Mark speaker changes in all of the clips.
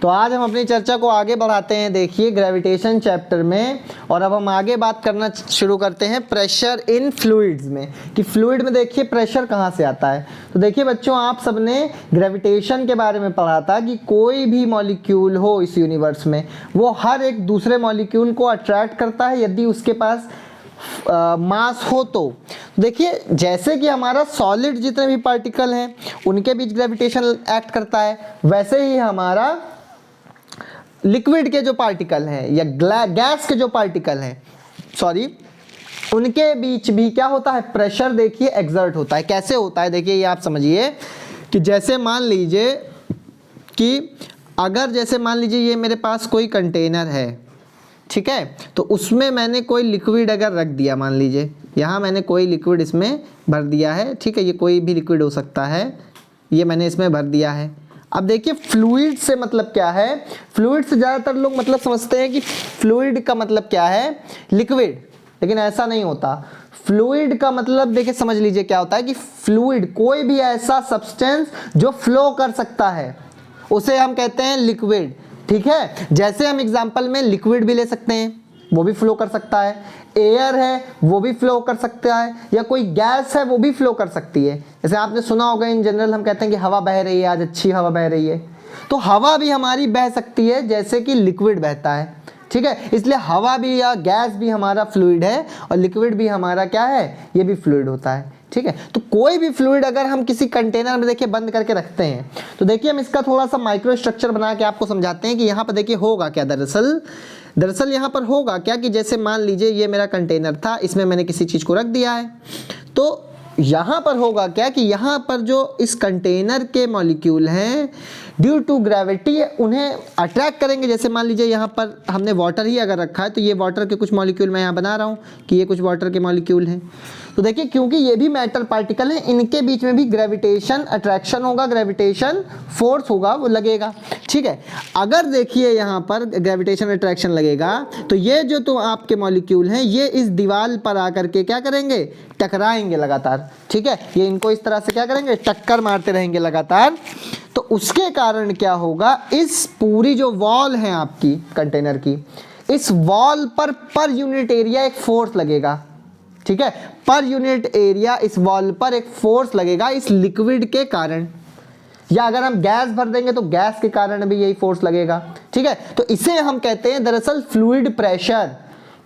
Speaker 1: तो आज हम अपनी चर्चा को आगे बढ़ाते हैं, देखिए ग्रेविटेशन चैप्टर में। और अब हम आगे बात करना शुरू करते हैं प्रेशर इन फ्लूइड्स में, कि फ्लूइड में देखिए प्रेशर कहाँ से आता है। तो देखिए बच्चों, आप सबने ग्रेविटेशन के बारे में पढ़ा था कि कोई भी मॉलिक्यूल हो इस यूनिवर्स में, वो हर एक दूसरे मॉलिक्यूल को अट्रैक्ट करता है यदि उसके पास मास हो। तो देखिए जैसे कि हमारा सॉलिड जितने भी पार्टिकल हैं उनके बीच ग्रेविटेशन एक्ट करता है, वैसे ही हमारा लिक्विड के जो पार्टिकल हैं या गैस के जो पार्टिकल हैं उनके बीच भी क्या होता है, प्रेशर देखिए एक्सर्ट होता है। कैसे होता है देखिए, ये आप समझिए कि जैसे मान लीजिए कि अगर जैसे मान लीजिए ये मेरे पास कोई कंटेनर है, ठीक है, तो उसमें मैंने कोई लिक्विड अगर रख दिया, मान लीजिए यहाँ मैंने कोई लिक्विड इसमें भर दिया है, ठीक है, ये कोई भी लिक्विड हो सकता है, ये मैंने इसमें भर दिया है। अब देखिए फ्लूइड से मतलब क्या है, फ्लूइड से ज़्यादातर लोग मतलब समझते हैं कि फ्लूइड का मतलब क्या है, लिक्विड, लेकिन ऐसा नहीं होता। फ्लूइड का मतलब देखिए समझ लीजिए क्या होता है कि फ्लूइड कोई भी ऐसा सब्सटेंस जो फ्लो कर सकता है उसे हम कहते हैं लिक्विड, ठीक है। जैसे हम एग्जांपल में लिक्विड भी ले सकते हैं, वो भी फ्लो कर सकता है, एयर है वो भी फ्लो कर सकता है, या कोई गैस है वो भी फ्लो कर सकती है। जैसे आपने सुना होगा इन जनरल हम कहते हैं कि हवा बह रही है, आज अच्छी हवा बह रही है, तो हवा भी हमारी बह सकती है जैसे कि लिक्विड बहता है, ठीक है। इसलिए हवा भी या गैस भी हमारा फ्लूइड है और लिक्विड भी हमारा क्या है, ये भी फ्लूइड होता है, ठीक है। तो कोई भी फ्लूइड अगर हम किसी कंटेनर में देखिए बंद करके रखते हैं, तो देखिए हम इसका थोड़ा सा माइक्रो स्ट्रक्चर बना के आपको समझाते हैं कि यहाँ पर देखिए होगा क्या। दरअसल यहाँ पर होगा क्या कि जैसे मान लीजिए ये मेरा कंटेनर था, इसमें मैंने किसी चीज़ को रख दिया है, तो यहाँ पर होगा क्या कि यहाँ पर जो इस कंटेनर के मॉलिक्यूल हैं ड्यू टू ग्रेविटी उन्हें अट्रैक्ट करेंगे। जैसे मान लीजिए यहाँ पर हमने वाटर ही अगर रखा है, तो ये वाटर के कुछ मॉलिक्यूल मैं यहाँ बना रहा हूँ कि ये कुछ वाटर के मॉलिक्यूल हैं। तो देखिए क्योंकि ये भी मेटल पार्टिकल हैं, इनके बीच में भी ग्रेविटेशन अट्रैक्शन होगा, ग्रेविटेशन फोर्स होगा, वो लगेगा, ठीक है। अगर देखिए यहाँ पर ग्रेविटेशन अट्रैक्शन लगेगा तो ये जो तो आपके मॉलिक्यूल हैं ये इस दीवार पर आकर के क्या करेंगे, टकराएंगे लगातार, ठीक है। ये इनको इस तरह से क्या करेंगे, टक्कर मारते रहेंगे लगातार। तो उसके कारण क्या होगा, इस पूरी जो वॉल है आपकी कंटेनर की, इस वॉल पर यूनिट एरिया एक फोर्स लगेगा, ठीक है। पर यूनिट एरिया इस वॉल पर एक फोर्स लगेगा इस लिक्विड के कारण, या अगर हम गैस भर देंगे तो गैस के कारण भी यही फोर्स लगेगा, ठीक है। तो इसे हम कहते हैं दरअसल फ्लूइड प्रेशर।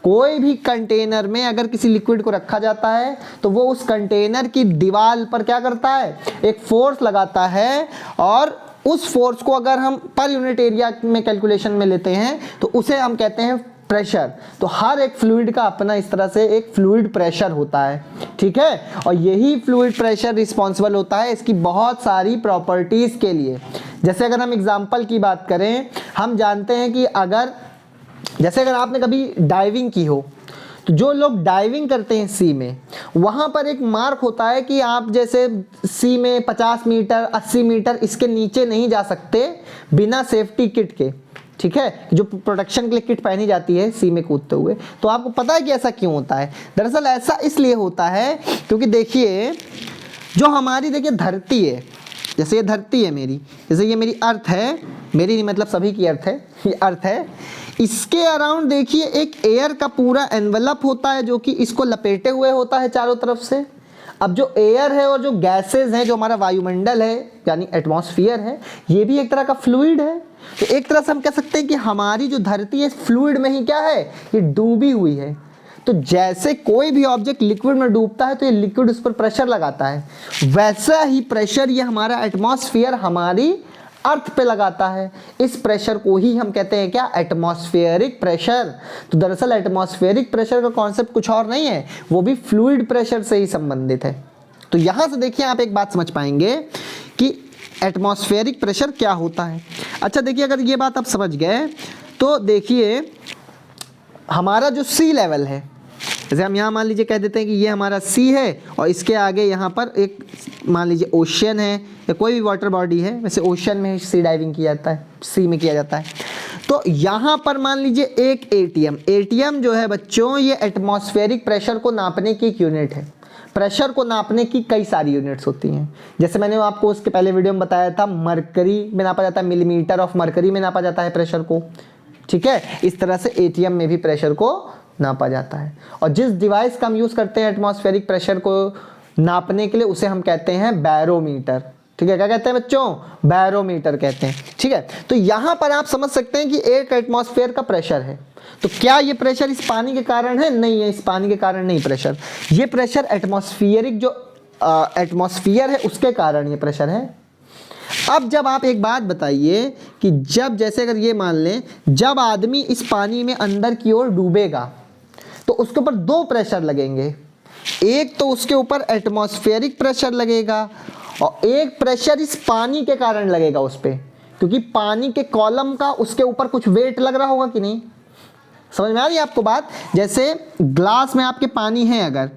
Speaker 1: कोई भी कंटेनर में अगर किसी लिक्विड को रखा जाता है तो वो उस कंटेनर की दीवार पर क्या करता है, एक फोर्स लगाता है, और उस फोर्स को अगर हम पर यूनिट एरिया में कैलकुलेशन में लेते हैं तो उसे हम कहते हैं प्रेशर। तो हर एक फ्लूइड का अपना इस तरह से एक फ्लूइड प्रेशर होता है, ठीक है। और यही फ्लूइड प्रेशर रिस्पॉन्सिबल होता है इसकी बहुत सारी प्रॉपर्टीज के लिए। जैसे अगर हम एग्जांपल की बात करें, हम जानते हैं कि जैसे अगर आपने कभी डाइविंग की हो, तो जो लोग डाइविंग करते हैं सी में, वहाँ पर एक मार्क होता है कि आप जैसे सी में 50 मीटर 80 मीटर इसके नीचे नहीं जा सकते बिना सेफ्टी किट के, ठीक है, जो प्रोटेक्शन के लिए किट पहनी जाती है सी में कूदते हुए। तो आपको पता है कि ऐसा क्यों होता है? दरअसल ऐसा इसलिए होता है क्योंकि देखिए जो हमारी देखिए धरती है, जैसे ये धरती है मेरी, जैसे ये मेरी अर्थ है, मेरी नहीं मतलब सभी की अर्थ है, ये अर्थ है, इसके अराउंड देखिए एक एयर का पूरा एनवलप होता है जो कि इसको लपेटे हुए होता है चारों तरफ से। अब जो एयर है और जो गैसेज हैं, जो हमारा वायुमंडल है यानी एटमॉस्फेयर है, ये भी एक तरह का फ्लूइड है। तो एक तरह से हम कह सकते हैं कि हमारी जो धरती है फ्लूइड में ही क्या है, ये डूबी हुई है। तो जैसे कोई भी ऑब्जेक्ट लिक्विड में डूबता है तो ये लिक्विड उस पर प्रेशर लगाता है, वैसा ही प्रेशर ये हमारा एटमॉस्फेयर हमारी अर्थ पे लगाता है। इस प्रेशर को ही हम कहते हैं क्या, एटमॉस्फेरिक प्रेशर। तो दरअसल एटमॉस्फेरिक प्रेशर का कॉन्सेप्ट कुछ और नहीं है, वो भी फ्लूइड प्रेशर से ही संबंधित है। तो यहाँ से देखिए आप एक बात समझ पाएंगे कि एटमॉस्फेरिक प्रेशर क्या होता है। अच्छा देखिए, अगर ये बात आप समझ गए तो देखिए हमारा जो सी लेवल है, जैसे हम यहाँ मान लीजिए कह देते हैं कि ये हमारा सी है और इसके आगे यहाँ पर एक मान लीजिए ओशियन है या कोई भी वाटर बॉडी है, वैसे ओशियन में सी डाइविंग किया जाता है, सी में किया जाता है। तो यहाँ पर मान लीजिए एक एटीएम जो है बच्चों, ये एटमॉस्फेरिक प्रेशर को नापने की एक यूनिट है। प्रेशर को नापने की कई सारी यूनिट्स होती हैं। जैसे मैंने आपको उसके पहले वीडियो में बताया था, मरकरी में नापा जाता है, मिलीमीटर ऑफ मरकरी में नापा जाता है प्रेशर को, ठीक है। इस तरह से एटीएम में भी प्रेशर को नापा जाता है। और जिस डिवाइस का हम यूज़ करते हैं एटमॉस्फेरिक प्रेशर को नापने के लिए, उसे हम कहते हैं बैरोमीटर, ठीक है। क्या कहते हैं बच्चों? बैरोमीटर कहते हैं, ठीक है। तो यहाँ पर आप समझ सकते हैं कि एक एटमॉस्फेयर का प्रेशर है। तो क्या ये प्रेशर इस पानी के कारण है? नहीं है, इस पानी के कारण नहीं प्रेशर। ये प्रेशर एटमॉस्फेरिक जो एटमॉस्फेयर है उसके कारण ये प्रेशर है। अब जब आप एक बात बताइए कि जब जैसे अगर ये मान लें, जब आदमी इस पानी में अंदर की ओर डूबेगा तो उसके ऊपर दो प्रेशर लगेंगे। एक तो उसके ऊपर एटमॉस्फेरिक प्रेशर लगेगा और एक प्रेशर इस पानी के कारण लगेगा उस पर, क्योंकि पानी के कॉलम का उसके ऊपर कुछ वेट लग रहा होगा कि नहीं। समझ में आ रही है आपको बात? जैसे ग्लास में आपके पानी है,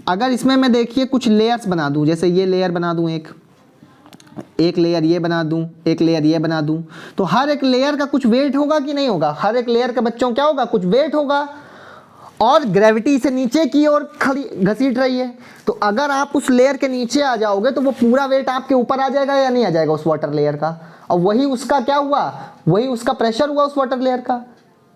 Speaker 1: अगर इसमें मैं देखिए कुछ लेयर्स बना दूं, जैसे ये लेयर बना दूं, एक लेयर ये बना दूं, एक लेयर ये बना दूं, तो हर एक लेयर का कुछ वेट होगा कि नहीं होगा? हर एक लेयर का बच्चों क्या होगा? कुछ वेट होगा। और ग्रेविटी से नीचे की ओर खड़ी घसीट रही है, तो अगर आप उस लेयर के नीचे आ जाओगे तो वो पूरा वेट आपके ऊपर आ जाएगा या नहीं आ जाएगा उस वाटर लेयर का? और वही उसका क्या हुआ? वही उसका प्रेशर हुआ उस वाटर लेयर का,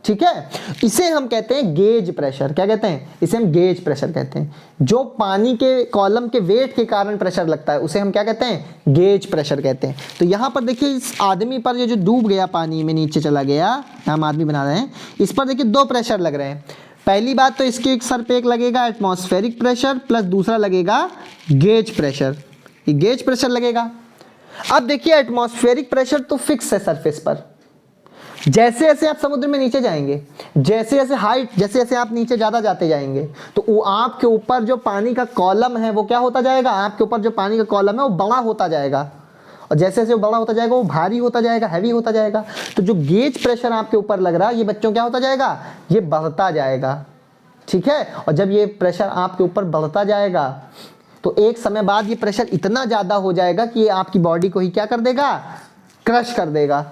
Speaker 1: ठीक है। इसे हम कहते हैं गेज प्रेशर। क्या कहते हैं? इसे हम गेज प्रेशर कहते हैं। जो पानी के कॉलम के वेट के कारण प्रेशर लगता है उसे हम क्या कहते हैं? गेज प्रेशर कहते हैं। तो यहाँ पर देखिए इस आदमी पर ये जो डूब गया पानी में नीचे चला गया, हम आदमी बना रहे हैं, इस पर देखिए दो प्रेशर लग रहे हैं। पहली बात तो इसके एक सर पे एक लगेगा एटमॉस्फेरिक प्रेशर प्लस दूसरा लगेगा गेज प्रेशर, ये गेज प्रेशर लगेगा। अब देखिए एटमॉस्फेरिक प्रेशर तो फिक्स है सरफेस पर। जैसे जैसे आप समुद्र में नीचे जाएंगे, जैसे जैसे हाइट, जैसे जैसे आप नीचे ज़्यादा जाते जाएंगे, तो वो आपके ऊपर जो पानी का कॉलम है वो क्या होता जाएगा? आपके ऊपर जो पानी का कॉलम है वो बड़ा होता जाएगा। और जैसे जैसे वो बड़ा होता जाएगा वो भारी होता जाएगा, हैवी होता जाएगा। तो जो गेज प्रेशर आपके ऊपर लग रहा है ये बच्चों क्या होता जाएगा? ये बढ़ता जाएगा, ठीक है। और जब ये प्रेशर आपके ऊपर बढ़ता जाएगा तो एक समय बाद ये प्रेशर इतना ज़्यादा हो जाएगा कि ये आपकी बॉडी को ही क्या कर देगा? क्रश कर देगा,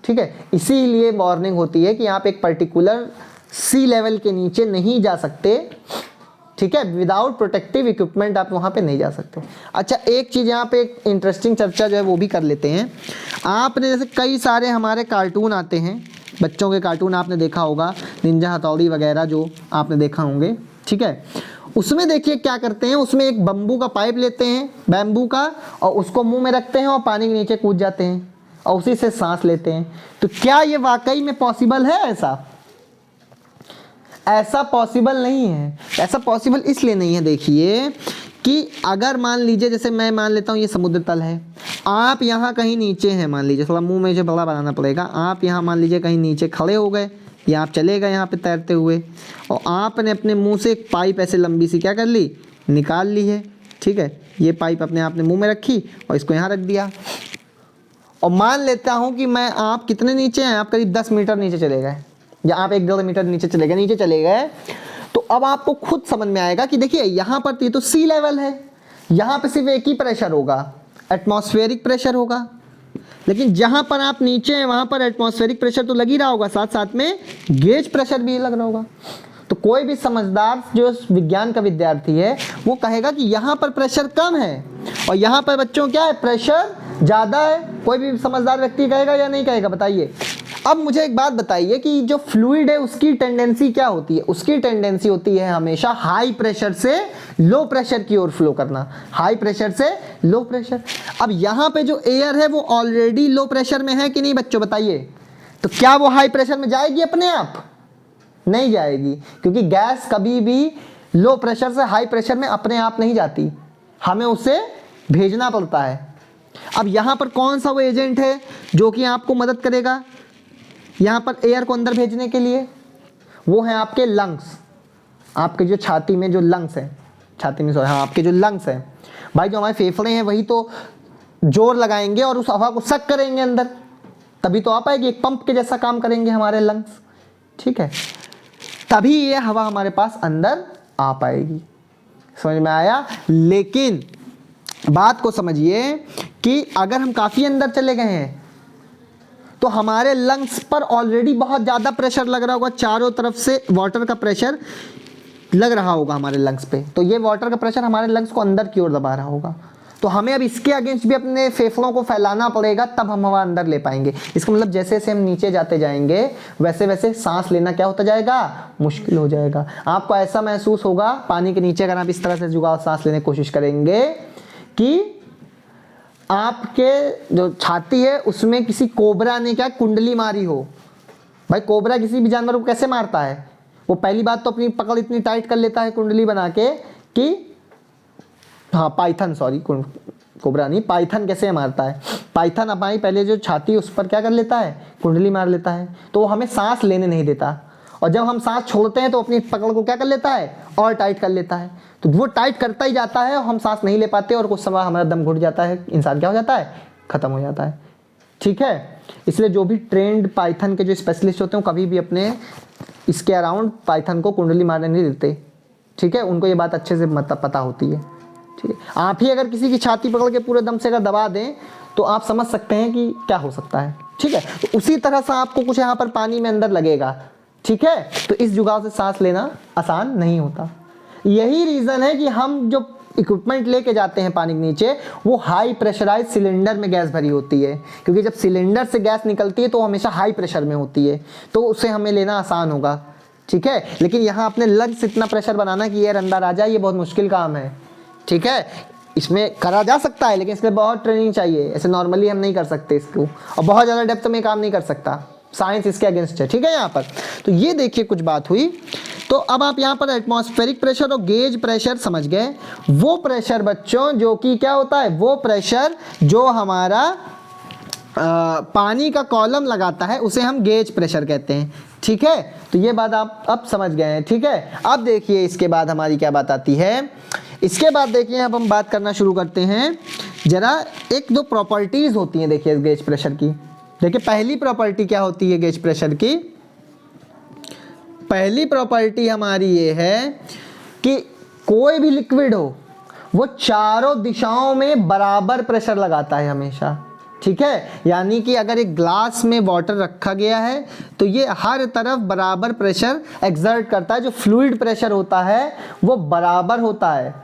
Speaker 1: ठीक है। इसीलिए वार्निंग होती है कि आप एक पर्टिकुलर सी लेवल के नीचे नहीं जा सकते, ठीक है। विदाउट प्रोटेक्टिव इक्विपमेंट आप वहाँ पे नहीं जा सकते। अच्छा, एक चीज़ यहाँ पे एक इंटरेस्टिंग चर्चा जो है वो भी कर लेते हैं। आपने जैसे कई सारे हमारे कार्टून आते हैं, बच्चों के कार्टून आपने देखा होगा, निंजा हथौड़ी वगैरह जो आपने देखा होंगे, ठीक है। उसमें देखिए क्या करते हैं, उसमें एक बम्बू का पाइप लेते हैं, बैम्बू का, और उसको मुंह में रखते हैं और पानी के नीचे कूद जाते हैं और उसी से सांस लेते हैं। तो क्या ये वाकई में पॉसिबल है? ऐसा पॉसिबल नहीं है। ऐसा पॉसिबल इसलिए नहीं है, देखिए कि अगर मान लीजिए, जैसे मैं मान लेता हूँ ये समुद्र तल है, आप यहाँ कहीं नीचे हैं, मान लीजिए, थोड़ा मुंह में जो बड़ा बनाना पड़ेगा, आप यहाँ मान लीजिए कहीं नीचे खड़े हो गए या आप चले गए यहाँ पे तैरते हुए, और आपने अपने मुंह से एक पाइप ऐसे लंबी सी क्या कर ली? निकाल ली है, ठीक है। ये पाइप अपने आपने मुँह में रखी और इसको यहाँ रख दिया, और मान लेता हूँ कि मैं, आप कितने नीचे हैं? आप करीब 10 मीटर नीचे चले गए, या आप 1-1.5 मीटर नीचे चले गए। तो अब आपको खुद समझ में आएगा कि देखिए यहाँ पर ये तो सी लेवल है, यहाँ पे सिर्फ एक ही प्रेशर होगा, एटमॉस्फेरिक प्रेशर होगा। लेकिन जहाँ पर आप नीचे हैं वहाँ पर एटमॉस्फेरिक प्रेशर तो लग ही रहा होगा, साथ साथ में गेज प्रेशर भी लग रहा होगा। तो कोई भी समझदार जो विज्ञान का विद्यार्थी है वो कहेगा कि यहाँ पर प्रेशर कम है और यहाँ पर बच्चों क्या है? प्रेशर ज़्यादा है। कोई भी समझदार व्यक्ति कहेगा या नहीं कहेगा? बताइए। अब मुझे एक बात बताइए कि जो फ्लूइड है उसकी टेंडेंसी क्या होती है? उसकी टेंडेंसी होती है हमेशा हाई प्रेशर से लो प्रेशर की ओर फ्लो करना, हाई प्रेशर से लो प्रेशर। अब यहाँ पे जो एयर है वो ऑलरेडी लो प्रेशर में है कि नहीं बच्चों? बताइए। तो क्या वो हाई प्रेशर में जाएगी अपने आप? नहीं जाएगी, क्योंकि गैस कभी भी लो प्रेशर से हाई प्रेशर में अपने आप नहीं जाती, हमें उसे भेजना पड़ता है। अब यहाँ पर कौन सा वो एजेंट है जो कि आपको मदद करेगा यहाँ पर एयर को अंदर भेजने के लिए? वो है आपके लंग्स, आपके जो छाती में जो लंग्स हैं, छाती में हाँ आपके जो लंग्स हैं भाई, जो हमारे फेफड़े हैं वही तो जोर लगाएंगे और उस हवा को सक करेंगे अंदर, तभी तो आ पाएगी। एक पंप के जैसा काम करेंगे हमारे लंग्स, ठीक है, तभी ये हवा हमारे पास अंदर आ पाएगी। समझ में आया? लेकिन बात को समझिए कि अगर हम काफ़ी अंदर चले गए हैं तो हमारे लंग्स पर ऑलरेडी बहुत ज़्यादा प्रेशर लग रहा होगा, चारों तरफ से वाटर का प्रेशर लग रहा होगा हमारे लंग्स पे, तो ये वाटर का प्रेशर हमारे लंग्स को अंदर की ओर दबा रहा होगा। तो हमें अब इसके अगेंस्ट भी अपने फेफड़ों को फैलाना पड़ेगा, तब हम हवा अंदर ले पाएंगे। इसका मतलब जैसे जैसे हम नीचे जाते जाएंगे वैसे वैसे सांस लेना क्या होता जाएगा, मुश्किल हो जाएगा। आपको ऐसा महसूस होगा पानी के नीचे, अगर आप इस तरह से जुगाड़ सांस लेने की कोशिश करेंगे कि आपके जो छाती है उसमें किसी कोबरा ने क्या कुंडली मारी हो। भाई कोबरा किसी भी जानवर को कैसे मारता है, वो पहली बात तो अपनी पकड़ इतनी टाइट कर लेता है कुंडली बना के कि, हाँ पाइथन, सॉरी कोबरा नहीं, पाइथन कैसे मारता है, पाइथन हमारी पहले जो छाती उस पर क्या कर लेता है, कुंडली मार लेता है, तो वो हमें सांस लेने नहीं देता। और जब हम सांस छोड़ते हैं तो अपनी पकड़ को क्या कर लेता है, और टाइट कर लेता है। तो वो टाइट करता ही जाता है, हम सांस नहीं ले पाते और कुछ समय हमारा दम घुट जाता है, इंसान क्या हो जाता है, खत्म हो जाता है। ठीक है, इसलिए जो भी ट्रेंड पाइथन के जो स्पेशलिस्ट होते हैं कभी भी अपने इसके अराउंड पाइथन को कुंडली मारने नहीं देते। ठीक है, उनको ये बात अच्छे से पता होती है। ठीक है, आप ही अगर किसी की छाती पकड़ के पूरे दम से अगर दबा दें तो आप समझ सकते हैं कि क्या हो सकता है। ठीक है, तो उसी तरह से आपको कुछ यहाँ पर पानी में अंदर लगेगा। ठीक है, तो इस जुगाड़ से सांस लेना आसान नहीं होता। यही रीज़न है कि हम जो इक्विपमेंट लेके जाते हैं पानी के नीचे वो हाई प्रेशराइज सिलेंडर में गैस भरी होती है, क्योंकि जब सिलेंडर से गैस निकलती है तो हमेशा हाई प्रेशर में होती है, तो उससे हमें लेना आसान होगा। ठीक है, लेकिन यहाँ अपने लंग्स इतना प्रेशर बनाना कि एयर अंदर आ जाए, ये बहुत मुश्किल काम है। ठीक है, इसमें करा जा सकता है लेकिन इसमें बहुत ट्रेनिंग चाहिए, ऐसे नॉर्मली हम नहीं कर सकते इसको, और बहुत ज़्यादा डेप्थ में काम नहीं कर सकता, साइंस इसके अगेंस्ट है। ठीक है, यहाँ पर तो ये देखिए कुछ बात हुई। तो अब आप यहाँ पर एटमॉस्फेरिक प्रेशर और गेज प्रेशर समझ गए। वो प्रेशर बच्चों जो कि क्या होता है, वो प्रेशर जो हमारा पानी का कॉलम लगाता है उसे हम गेज प्रेशर कहते हैं। ठीक है, तो ये बात आप अब समझ गए हैं। ठीक है, अब देखिए इसके बाद हमारी क्या बात आती है। इसके बाद देखिए अब हम बात करना शुरू करते हैं जरा एक दो प्रॉपर्टीज होती हैं देखिए गेज प्रेशर की। देखिए पहली प्रॉपर्टी क्या होती है गेज प्रेशर की, पहली प्रॉपर्टी हमारी ये है कि कोई भी लिक्विड हो वो चारों दिशाओं में बराबर प्रेशर लगाता है हमेशा। ठीक है, यानी कि अगर एक ग्लास में वाटर रखा गया है तो ये हर तरफ बराबर प्रेशर एक्सर्ट करता है, जो फ्लूइड प्रेशर होता है वो बराबर होता है।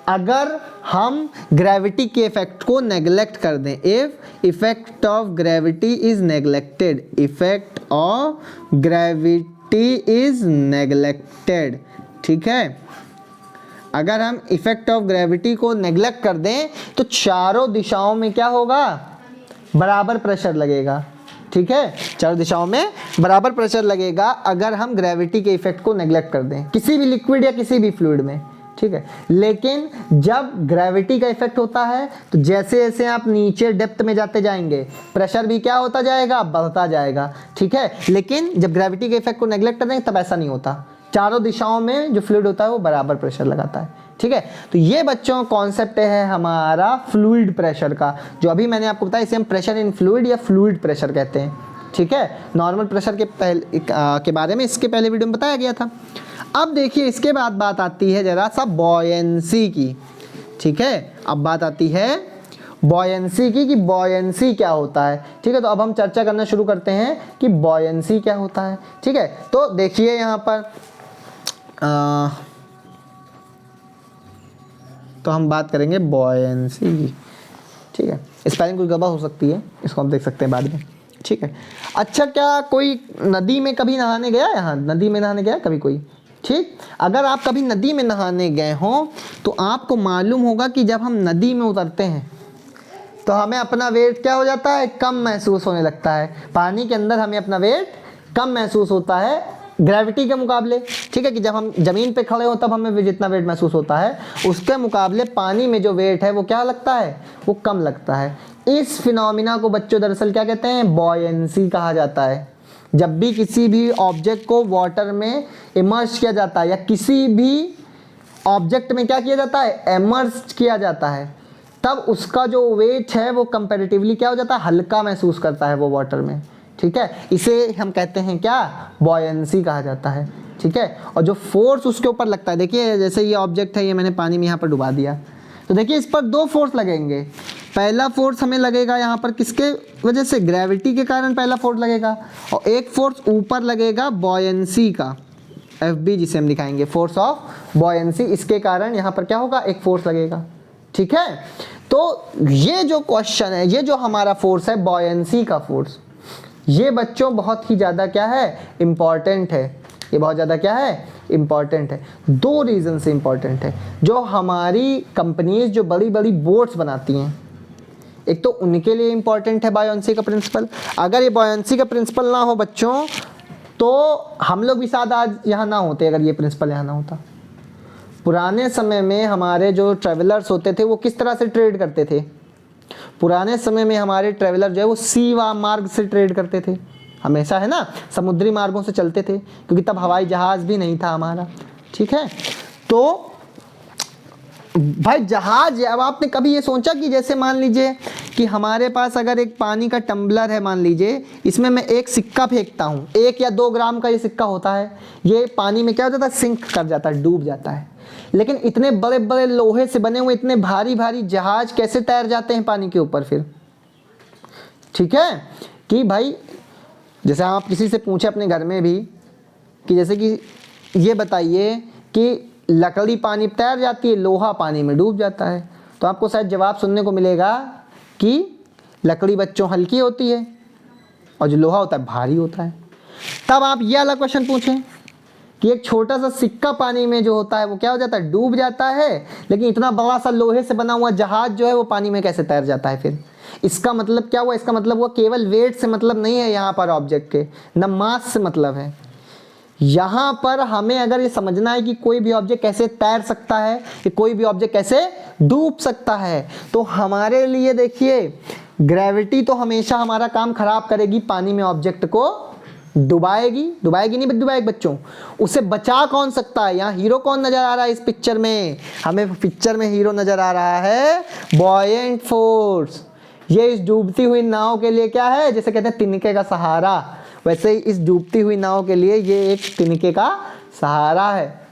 Speaker 1: अगर हम ग्रेविटी के इफेक्ट को नेग्लेक्ट कर दें, if effect of gravity is neglected, effect of gravity is neglected. ठीक है, अगर हम इफेक्ट ऑफ ग्रेविटी को नेग्लेक्ट कर दें तो चारों दिशाओं में क्या होगा, बराबर प्रेशर लगेगा। ठीक है, चारों दिशाओं में बराबर प्रेशर लगेगा अगर हम ग्रेविटी के इफेक्ट को नेग्लेक्ट कर दें किसी भी लिक्विड या किसी भी फ्लूइड में। ठीक है, लेकिन जब ग्रेविटी का इफेक्ट होता है तो जैसे जैसे आप नीचे डेप्थ में जाते जाएंगे प्रेशर भी क्या होता जाएगा, बढ़ता जाएगा। ठीक है, लेकिन जब ग्रेविटी के इफेक्ट को नेग्लेक्ट कर देंगे तब ऐसा नहीं होता, चारों दिशाओं में जो फ्लूइड होता है वो बराबर प्रेशर लगाता है। ठीक है, तो ये बच्चों कॉन्सेप्ट है हमारा फ्लूइड प्रेशर का, जो अभी मैंने आपको बताया इसे हम प्रेशर इन फ्लूइड या फ्लूइड प्रेशर कहते हैं। ठीक है, नॉर्मल प्रेशर के बारे में इसके पहले वीडियो में बताया गया था। अब देखिए इसके बाद बात आती है जरा सा बॉयंसी की। ठीक है, अब बात आती है बॉयंसी की कि बॉयंसी क्या होता है। ठीक है, तो अब हम चर्चा करना शुरू करते हैं कि बॉयंसी क्या होता है। ठीक है, तो देखिए यहाँ पर तो हम बात करेंगे बॉयंसी की। ठीक है, स्पेलिंग कुछ गड़बड़ हो सकती है, इसको हम देख सकते हैं बाद में। ठीक है, अच्छा क्या कोई नदी में कभी नहाने गया, यहाँ नदी में नहाने गया कभी कोई? ठीक, अगर आप कभी नदी में नहाने गए हों तो आपको मालूम होगा कि जब हम नदी में उतरते हैं तो हमें अपना वेट क्या हो जाता है, कम महसूस होने लगता है। पानी के अंदर हमें अपना वेट कम महसूस होता है ग्रेविटी के मुकाबले। ठीक है, कि जब हम ज़मीन पे खड़े हो तब हमें जितना वेट महसूस होता है उसके मुकाबले पानी में जो वेट है वो क्या लगता है, वो कम लगता है। इस फिनोमिना को बच्चों दरअसल क्या कहते हैं, बॉयंसी कहा जाता है। जब भी किसी भी ऑब्जेक्ट को वाटर में इमर्स किया जाता है या किसी भी ऑब्जेक्ट में क्या किया जाता है, इमर्स किया जाता है, तब उसका जो वेट है वो कंपैरेटिवली क्या हो जाता है, हल्का महसूस करता है वो वाटर में। ठीक है, इसे हम कहते हैं क्या, बॉयंसी कहा जाता है। ठीक है, और जो फोर्स उसके ऊपर लगता है, देखिए जैसे ये ऑब्जेक्ट है, ये मैंने पानी में यहाँ पर डुबा दिया, तो देखिए इस पर दो फोर्स लगेंगे। पहला फोर्स हमें लगेगा यहाँ पर किसके वजह से, ग्रेविटी के कारण पहला फोर्स लगेगा, और एक फोर्स ऊपर लगेगा बॉयंसी का। FB जिसे हम दिखाएंगे फोर्स ऑफ बॉयंसी। इसके कारण यहाँ पर क्या होगा, एक फोर्स लगेगा। ठीक है, तो ये जो क्वेश्चन है, ये जो हमारा फोर्स है बॉयंसी का फोर्स, ये बच्चों बहुत ही ज़्यादा क्या है, इम्पॉर्टेंट है। ये बहुत ज़्यादा क्या है, इम्पॉर्टेंट है। दो रीज़न से इम्पॉर्टेंट है। जो हमारी कंपनीज जो बड़ी बड़ी बोट्स बनाती हैं, एक तो उनके लिए इम्पॉर्टेंट है बॉयंसी का प्रिंसिपल। अगर ये बॉयंसी का प्रिंसिपल ना हो बच्चों, तो हम लोग भी शायद आज यहाँ ना होते, अगर ये प्रिंसिपल यहाँ ना होता। पुराने समय में हमारे जो ट्रेवलर्स होते थे वो किस तरह से ट्रेड करते थे? पुराने समय में हमारे ट्रेवलर जो है वो सी मार्ग से ट्रेड करते थे, हमेशा, है ना, समुद्री मार्गों से चलते थे, क्योंकि तब हवाई जहाज़ भी नहीं था हमारा। ठीक है, तो भाई जहाज, अब आपने कभी ये सोचा कि जैसे मान लीजिए कि हमारे पास अगर एक पानी का टम्बलर है, मान लीजिए इसमें मैं एक सिक्का फेंकता हूँ, 1 या 2 ग्राम का ये सिक्का होता है, ये पानी में क्या हो जाता है, सिंक कर जाता है, डूब जाता है। लेकिन इतने बड़े बड़े लोहे से बने हुए इतने भारी भारी जहाज कैसे तैर जाते हैं पानी के ऊपर फिर? ठीक है, कि भाई जैसे आप किसी से पूछे अपने घर में भी कि जैसे कि ये बताइए कि लकड़ी पानी तैर जाती है, लोहा पानी में डूब जाता है, तो आपको शायद जवाब सुनने को मिलेगा कि लकड़ी बच्चों हल्की होती है और जो लोहा होता है भारी होता है। तब आप ये वाला क्वेश्चन पूछें कि एक छोटा सा सिक्का पानी में जो होता है वो क्या हो जाता है, डूब जाता है, लेकिन इतना बड़ा सा लोहे से बना हुआ जहाज जो है वो पानी में कैसे तैर जाता है फिर? इसका मतलब क्या हुआ? इसका मतलब वो केवल वेट से मतलब नहीं है यहाँ पर ऑब्जेक्ट के, न मास से मतलब है। यहाँ पर हमें अगर ये समझना है कि कोई भी ऑब्जेक्ट कैसे तैर सकता है, कि कोई भी ऑब्जेक्ट कैसे डूब सकता है, तो हमारे लिए देखिए ग्रेविटी तो हमेशा हमारा काम खराब करेगी, पानी में ऑब्जेक्ट को डुबाएगी, डुबाएगी नहीं डुबाएगी बच्चों, उसे बचा कौन सकता है? यहाँ हीरो कौन नजर आ रहा है इस पिक्चर में? हमें पिक्चर में हीरो नजर आ रहा है बॉयंट फोर्स। ये इस डूबती हुई नाव के लिए क्या है, जैसे कहते हैं तिनके का सहारा, वैसे ही इस डूबती हुई नाव के लिए ये एक तिनके का सहारा है।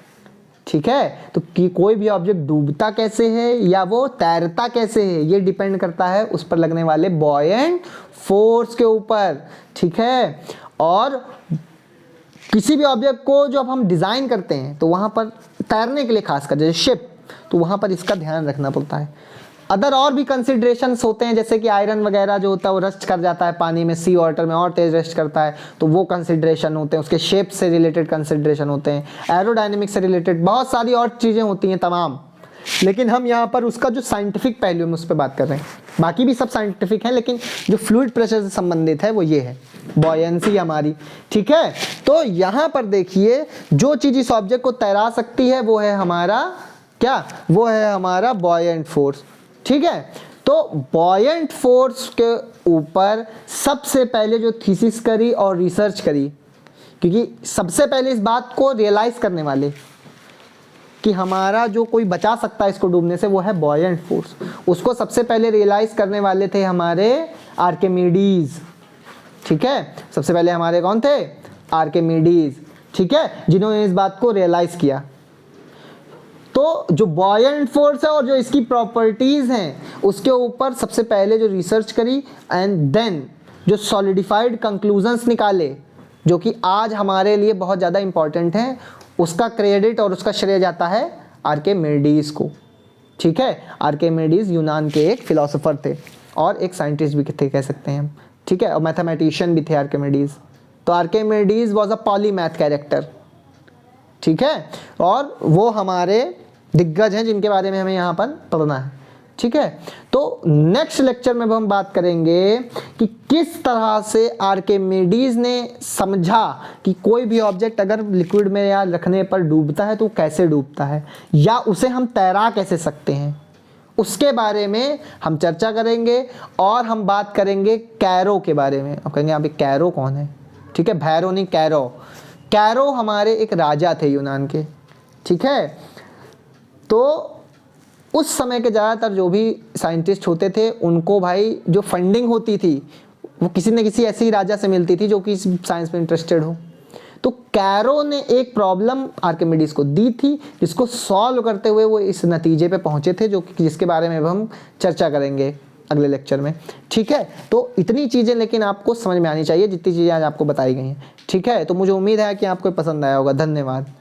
Speaker 1: ठीक है, तो कि कोई भी ऑब्जेक्ट डूबता कैसे है या वो तैरता कैसे है, ये डिपेंड करता है उस पर लगने वाले बॉयंट फोर्स के ऊपर। ठीक है, और किसी भी ऑब्जेक्ट को जब हम डिज़ाइन करते हैं तो वहाँ पर तैरने के लिए खासकर जैसे शिप, तो वहाँ पर इसका ध्यान रखना पड़ता है। अदर और भी कंसिडरेशंस होते हैं, जैसे कि आयरन वगैरह जो होता है वो रस्ट कर जाता है पानी में, सी वाटर में और तेज रस्ट करता है, तो वो कंसिडरेशन होते हैं, उसके शेप से रिलेटेड कंसिडरेशन होते हैं, एरोडायनेमिक्स से रिलेटेड बहुत सारी और चीज़ें होती हैं तमाम। लेकिन हम यहाँ पर उसका जो साइंटिफिक पहलू है उस पर बात कर रहे हैं, बाकी भी सब साइंटिफिक है, लेकिन जो फ्लूइड प्रेशर से संबंधित है वो ये है बॉयंसी हमारी। ठीक है, तो यहाँ पर देखिए जो चीज़ इस ऑब्जेक्ट को तैरा सकती है वो है हमारा क्या, वो है हमारा बॉयंट फोर्स। ठीक है, तो बॉयंट फोर्स के ऊपर सबसे पहले जो थीसिस करी और रिसर्च करी, क्योंकि सबसे पहले इस बात को रियलाइज करने वाले कि हमारा जो कोई बचा सकता है इसको डूबने से वो है बॉयंट फोर्स, उसको सबसे पहले रियलाइज करने वाले थे हमारे आर्किमिडीज। ठीक है, सबसे पहले हमारे कौन थे, आर्किमिडीज। ठीक है, जिन्होंने इस बात को रियलाइज किया। तो जो बॉयंट फोर्स है और जो इसकी प्रॉपर्टीज हैं उसके ऊपर सबसे पहले जो रिसर्च करी एंड देन जो सॉलिडिफाइड कंक्लूजन्स निकाले, जो कि आज हमारे लिए बहुत ज़्यादा इंपॉर्टेंट हैं, उसका क्रेडिट और उसका श्रेय जाता है आर्किमिडीज को। ठीक है, आर्किमिडीज यूनान के एक फिलोसोफर थे और एक साइंटिस्ट भी थे कह सकते हैं हम। ठीक है, और मैथमेटिशियन भी थे आर्किमिडीज। तो Archimedes was a polymath character. ठीक है, और वो हमारे दिग्गज हैं जिनके बारे में हमें यहाँ पर पढ़ना है। ठीक है, तो नेक्स्ट लेक्चर में हम बात करेंगे कि किस तरह से आर्किमिडीज ने समझा कि कोई भी ऑब्जेक्ट अगर लिक्विड में या रखने पर डूबता है तो कैसे डूबता है, या उसे हम तैरा कैसे सकते हैं, उसके बारे में हम चर्चा करेंगे। और हम बात करेंगे कैरो के बारे में। आप कहेंगे यहाँ पे कैरो कौन है? ठीक है, भैरो नहीं, कैरो। कैरो हमारे एक राजा थे यूनान के। ठीक है, तो उस समय के ज़्यादातर जो भी साइंटिस्ट होते थे उनको भाई जो फंडिंग होती थी वो किसी न किसी ऐसे ही राजा से मिलती थी जो कि साइंस में इंटरेस्टेड हो। तो कैरो ने एक प्रॉब्लम आर्किमिडीज को दी थी, जिसको सॉल्व करते हुए वो इस नतीजे पे पहुंचे थे, जो कि जिसके बारे में अब हम चर्चा करेंगे। अगले लेक्चर में। ठीक है, तो इतनी चीज़ें लेकिन आपको समझ में आनी चाहिए जितनी चीज़ें आज आपको बताई गई हैं। ठीक है, तो मुझे उम्मीद है कि आपको पसंद आया होगा। धन्यवाद।